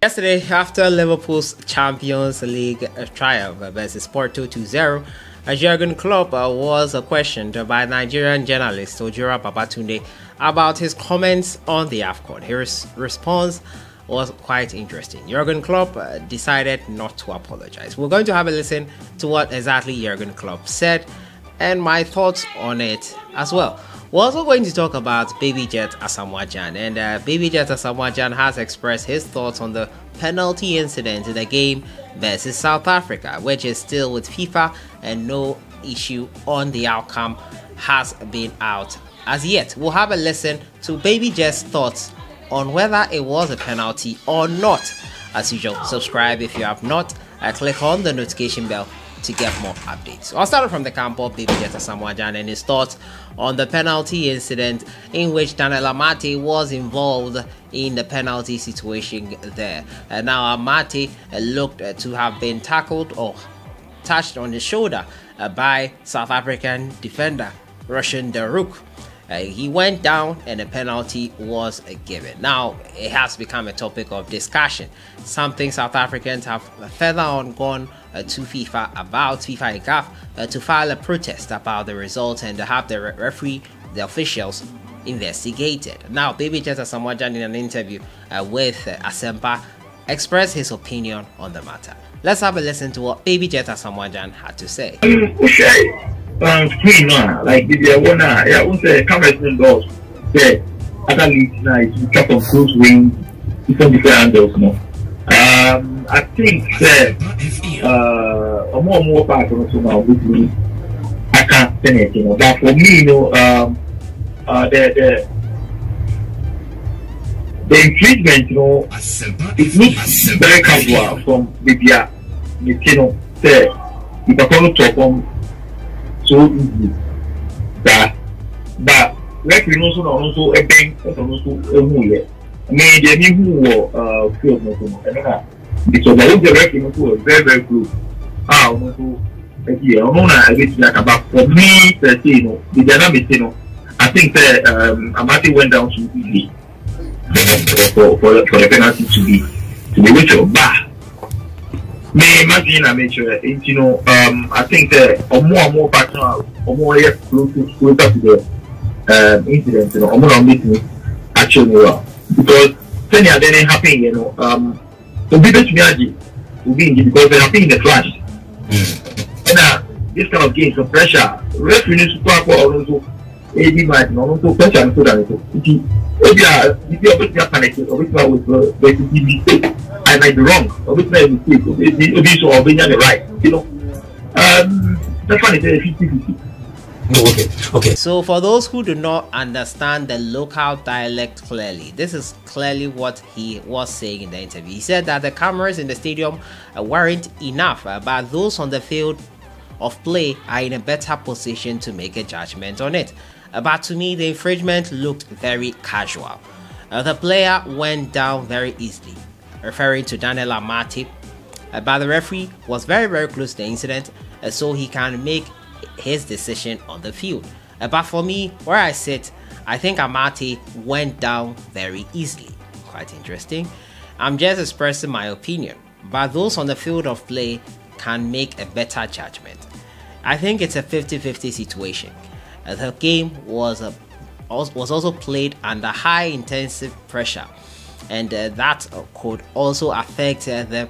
Yesterday, after Liverpool's Champions League triumph versus Porto 2-0, Jurgen Klopp was questioned by Nigerian journalist Ojura Babatunde about his comments on the Afcon. His response was quite interesting. Jurgen Klopp decided not to apologize. We're going to have a listen to what exactly Jurgen Klopp said and my thoughts on it as well. We're also going to talk about Baby Jet Asamoah Gyan, and Baby Jet Asamoah Gyan has expressed his thoughts on the penalty incident in the game versus South Africa, which is still with FIFA and no issue on the outcome has been out as yet. We'll have a listen to Baby Jet's thoughts on whether it was a penalty or not. As usual, subscribe if you have not, click on the notification bell to get more updates. So I'll start from the camp of Baby Jet Asamoah Gyan and his thoughts on the penalty incident in which Daniel Amate was involved in the penalty situation there. And now Amate looked to have been tackled or touched on the shoulder by South African defender Russian Daruk. He went down and a penalty was given. Now it has become a topic of discussion, something South Africans have further on gone to FIFA about. FIFA and CAF to file a protest about the result and to have the referee, the officials, investigated. Now Baby Jet Asamoah Gyan in an interview with Asempa expressed his opinion on the matter. Let's have a listen to what Baby Jet Asamoah Gyan had to say. Screen like the one I won't say cameras indoors. Say other leagues now it's cut on close wings, different angles. No, I think that more part of now with me. I can't say anything. But for me, you know, the infringement, you know, it looks very casual from Libya. You know, say if I come to talk so easy that referee also a bank also a mule. I mean the new field no because the referee also very close. Also yeah, I get like about for me you know the dynamic you know I think that Amate went down too easy for the penalty to be which of bar. Me imagine I make sure you know I think that more partner or more closer to the incident you know more meeting actually well because then it didn't happen you know so people to me will be in because they happen in the flash and this kind of games of pressure referee needs to talk about also AD match and also pressure and so that if you are panicking or with the mistake I might be wrong, or it's not a mistake, or the right, you know. That's why it's 50-50. Okay. So for those who do not understand the local dialect clearly, this is clearly what he was saying in the interview. He said that the cameras in the stadium weren't enough, but those on the field of play are in a better position to make a judgment on it. But to me, the infringement looked very casual. The player went down very easily, referring to Daniel Amate, but the referee was very close to the incident, so he can make his decision on the field. But for me, where I sit, I think Amate went down very easily. Quite interesting. I'm just expressing my opinion, but those on the field of play can make a better judgment. I think it's a 50-50 situation. The game was also played under high intensive pressure, and that could also affect the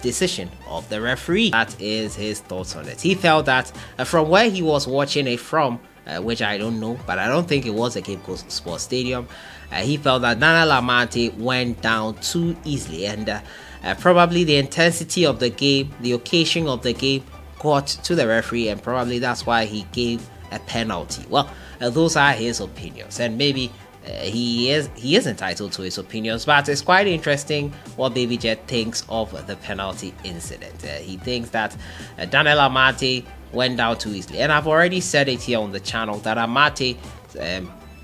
decision of the referee. That is his thoughts on it. He felt that from where he was watching it from, which I don't know, but I don't think it was a Cape Coast Sports Stadium, he felt that Daniel Amate went down too easily, and probably the intensity of the game, the occasion of the game got to the referee, and probably that's why he gave a penalty. Well, those are his opinions, and maybe he is entitled to his opinions, but it's quite interesting what Baby Jet thinks of the penalty incident. He thinks that Daniel Amate went down too easily, and I've already said it here on the channel that Amate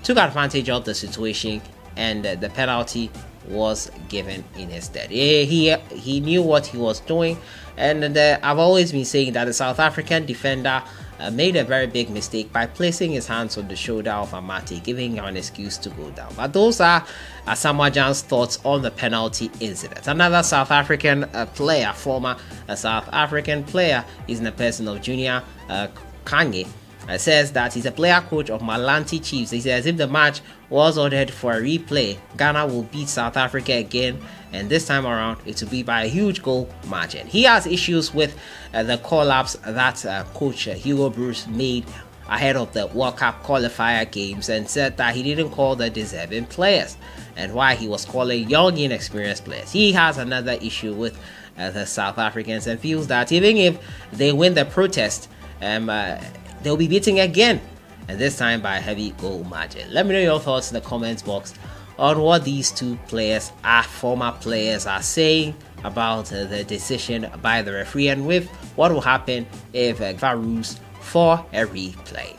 took advantage of the situation, and the penalty was given in his stead. He knew what he was doing, and I've always been saying that the South African defender made a very big mistake by placing his hands on the shoulder of Amati, giving him an excuse to go down. But those are Asamoah Gyan's thoughts on the penalty incident. Another South African player, former South African player, is in the person of Junior Kagi, says that he's a player coach of Malanti Chiefs. He says if the match was ordered for a replay, Ghana will beat South Africa again, and this time around it will be by a huge goal margin. He has issues with the call-ups that coach Hugo Bruce made ahead of the World Cup qualifier games, and said that he didn't call the deserving players and why he was calling young inexperienced players. He has another issue with the South Africans and feels that even if they win the protest, they'll be beating again, and this time by a heavy goal margin. Let me know your thoughts in the comments box on what these two players, former players, are saying about the decision by the referee, and with what will happen if rules for a replay.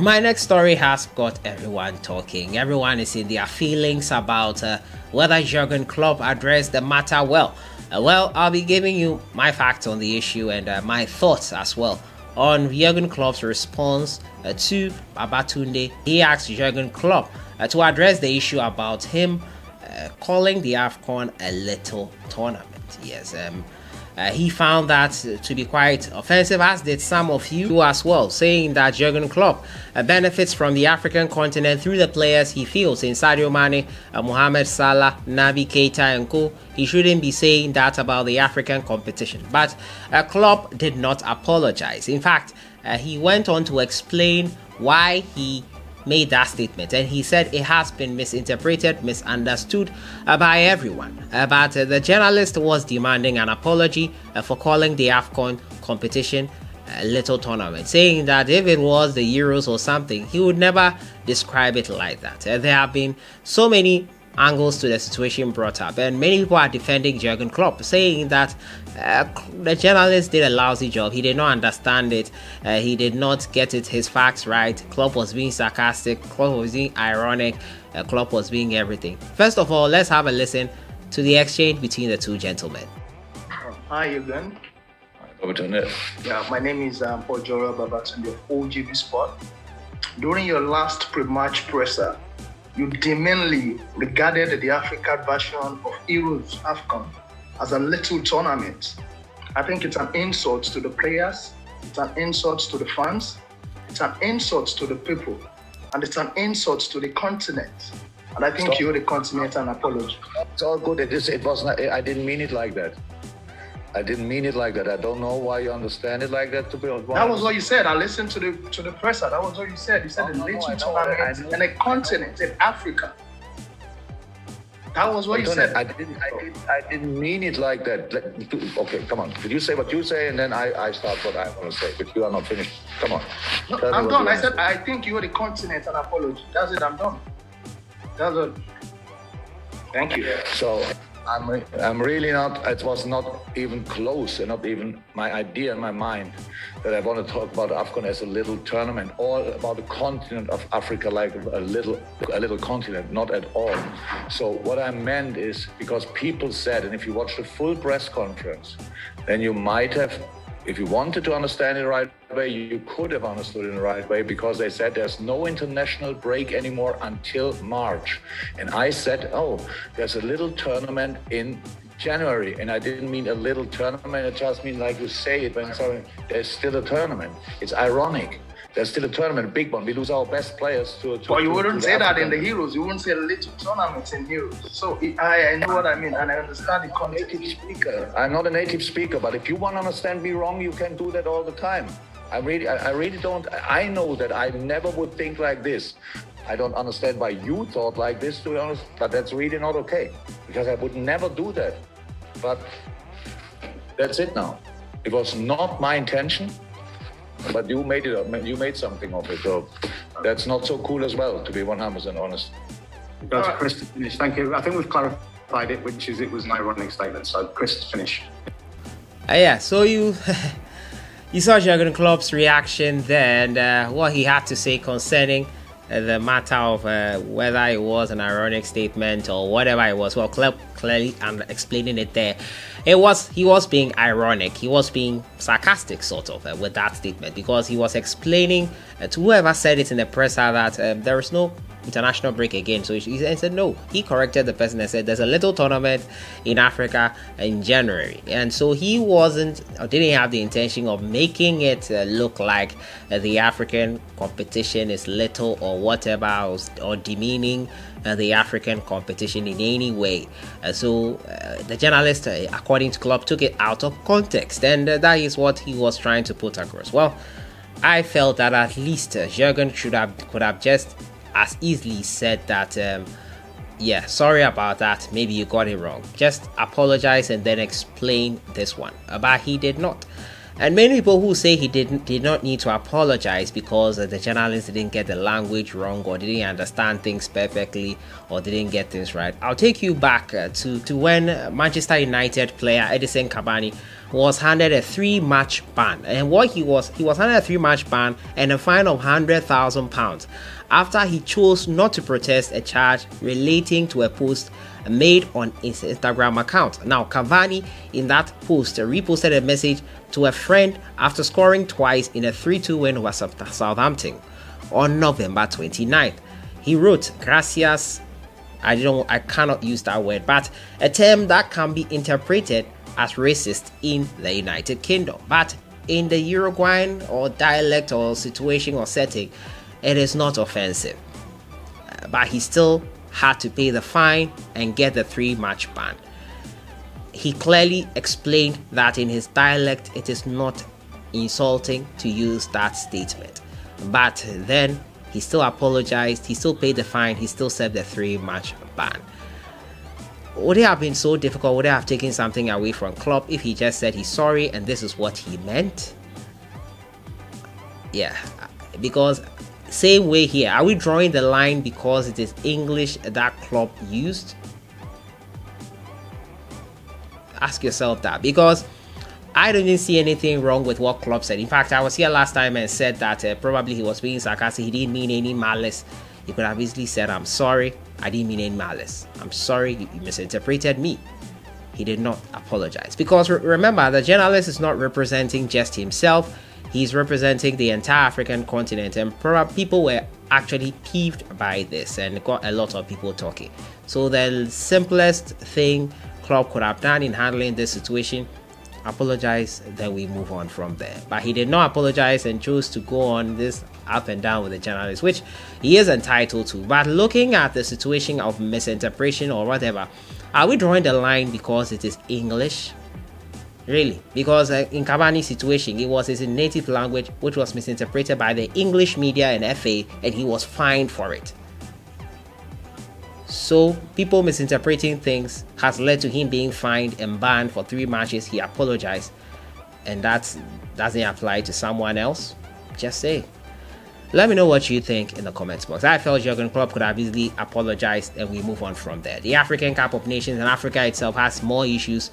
My next story has got everyone talking. Everyone is in their feelings about whether Jurgen Klopp addressed the matter well. Well, I'll be giving you my facts on the issue and my thoughts as well on Jurgen Klopp's response to Babatunde. He asked Jurgen Klopp to address the issue about him calling the Afcon a little tournament. Yes, he found that to be quite offensive, as did some of you as well, saying that Jurgen Klopp benefits from the African continent through the players he feels in Sadio Mane, Mohamed Salah, Naby Keita and co. He shouldn't be saying that about the African competition. But Klopp did not apologize. In fact, he went on to explain why he made that statement, and he said it has been misinterpreted, misunderstood by everyone. But the journalist was demanding an apology for calling the Afcon competition a little tournament, saying that if it was the Euros or something, he would never describe it like that. There have been so many angles to the situation brought up, and many people are defending Jurgen Klopp, saying that the journalist did a lousy job. He did not understand it. He did not get his facts right. Klopp was being sarcastic. Klopp was being ironic. Klopp was being everything. First of all, let's have a listen to the exchange between the two gentlemen. Hi, Jurgen. Yeah, my name is Ojoro Babatunde of OGB Sport. During your last pre-match presser, you demeanly regarded the African version of Euros Afcon as a little tournament. I think it's an insult to the players, it's an insult to the fans, it's an insult to the people, and it's an insult to the continent. And I think you owe the continent an apology. It's all good. It was not. I didn't mean it like that. I didn't mean it like that. I don't know why you understand it like that. To be honest, that was what you said. I listened to the presser. That was what you said. You said a little tournament and a continent in Africa. That was what you said. I didn't mean it like that. Okay, come on. Did you say what you say, and then I start what I want to say? But you are not finished. Come on. No, I'm done. I said I think you owe the continent an apology. That's it. I'm done. That's it. Thank you. So I'm really not. It was not even close, and not even my idea in my mind that I want to talk about Afcon as a little tournament, or about the continent of Africa like a little continent. Not at all. So what I meant is, because people said, and if you watch the full press conference, then you might have, if you wanted to understand it the right way, you could have understood it in the right way, because they said there's no international break anymore until March. And I said, oh, there's a little tournament in January. And I didn't mean a little tournament. It just means, like you say it, when there's still a tournament. It's ironic. There's still a tournament, a big one. We lose our best players to But you wouldn't say that in the Euros. You wouldn't say a little tournament in Euros. So I know what I mean, and I understand the context. Native speaker. I'm not a native speaker, but if you want to understand me wrong, you can do that all the time. I really don't. I know that I never would think like this. I don't understand why you thought like this, to be honest, but that's really not okay, because I would never do that. But that's it now. It was not my intention. But you made it up. You made something of it, so that's not so cool as well, to be 100% honest. That's Chris to finish. Thank you. I think we've clarified it, which is it was an ironic statement. So Chris to finish. Yeah. So you saw Jurgen Klopp's reaction there, and what he had to say concerning the matter of whether it was an ironic statement or whatever it was. Well, Klopp clearly explaining it there. He was being ironic. He was being sarcastic, sort of, with that statement, because he was explaining to whoever said it in the presser that there is no international break again. So he said no. He corrected the person and said there's a little tournament in Africa in January, and so he wasn't or didn't have the intention of making it look like the African competition is little or whatever, or demeaning the African competition in any way. So the journalist, according to Klopp, took it out of context, and that is what he was trying to put across. Well, I felt that at least Jurgen could have just as easily said that yeah, sorry about that, maybe you got it wrong, just apologize and then explain this one. But he did not. And many people who say he did not need to apologize because the journalist didn't get the language wrong or didn't understand things perfectly or didn't get things right. I'll take you back to when Manchester United player Edison Cavani was handed a 3-match ban. And what he was handed a 3-match ban and a fine of £100,000 after he chose not to protest a charge relating to a post made on his Instagram account. Now, Cavani in that post reposted a message to a friend after scoring twice in a 3-2 win over Southampton on November 29th. He wrote, "Gracias." I cannot use that word, but a term that can be interpreted as racist in the United Kingdom. But in the Uruguayan or dialect or situation or setting, it is not offensive. But he still had to pay the fine and get the 3-match ban. He clearly explained that in his dialect it is not insulting to use that statement. But then he still apologized, he still paid the fine, he still served the 3-match ban. Would it have been so difficult? Would it have taken something away from Klopp if he just said he's sorry and this is what he meant? Yeah, because same way here, are we drawing the line because it is English that Klopp used? Ask yourself that, because I didn't see anything wrong with what Klopp said. In fact, I was here last time and said that probably he was being sarcastic. He didn't mean any malice. He could have easily said, "I'm sorry, I didn't mean any malice. I'm sorry, you misinterpreted me." He did not apologize, because remember, the journalist is not representing just himself. He's representing the entire African continent, and probably people were actually peeved by this and got a lot of people talking. So the simplest thing Klopp could have done in handling this situation, apologize, then we move on from there. But he did not apologize and chose to go on this up and down with the journalist, which he is entitled to. But looking at the situation of misinterpretation or whatever, are we drawing the line because it is English? Really? Because in Cavani's situation, it was his native language which was misinterpreted by the English media and FA, and he was fined for it. So people misinterpreting things has led to him being fined and banned for 3 matches. He apologized, and that doesn't apply to someone else. Just say. Let me know what you think in the comments box. I felt Jurgen Klopp could have easily apologized and we move on from there. The African Cup of Nations and Africa itself has more issues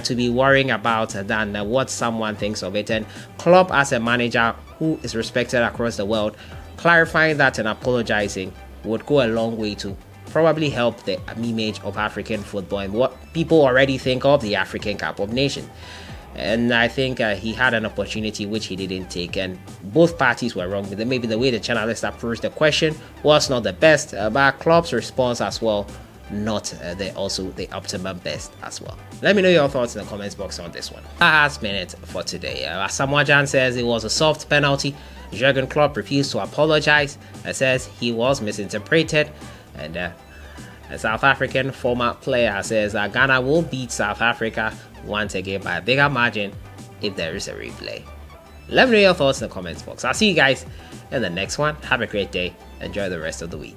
to be worrying about than what someone thinks of it. And Klopp, as a manager who is respected across the world, clarifying that and apologizing would go a long way to probably help the image of African football and what people already think of the African Cup of Nations. And I think he had an opportunity which he didn't take, and both parties were wrong. Maybe the way the journalist approached the question was not the best, but Klopp's response as well, not the optimum best as well. Let me know your thoughts in the comments box on this one. Last minute for today. Asamoah Gyan says it was a soft penalty. Jurgen Klopp refused to apologize. Says he was misinterpreted, and a South African former player says that Ghana will beat South Africa once again by a bigger margin if there is a replay. Let me know your thoughts in the comments box. I'll see you guys in the next one. Have a great day. Enjoy the rest of the week.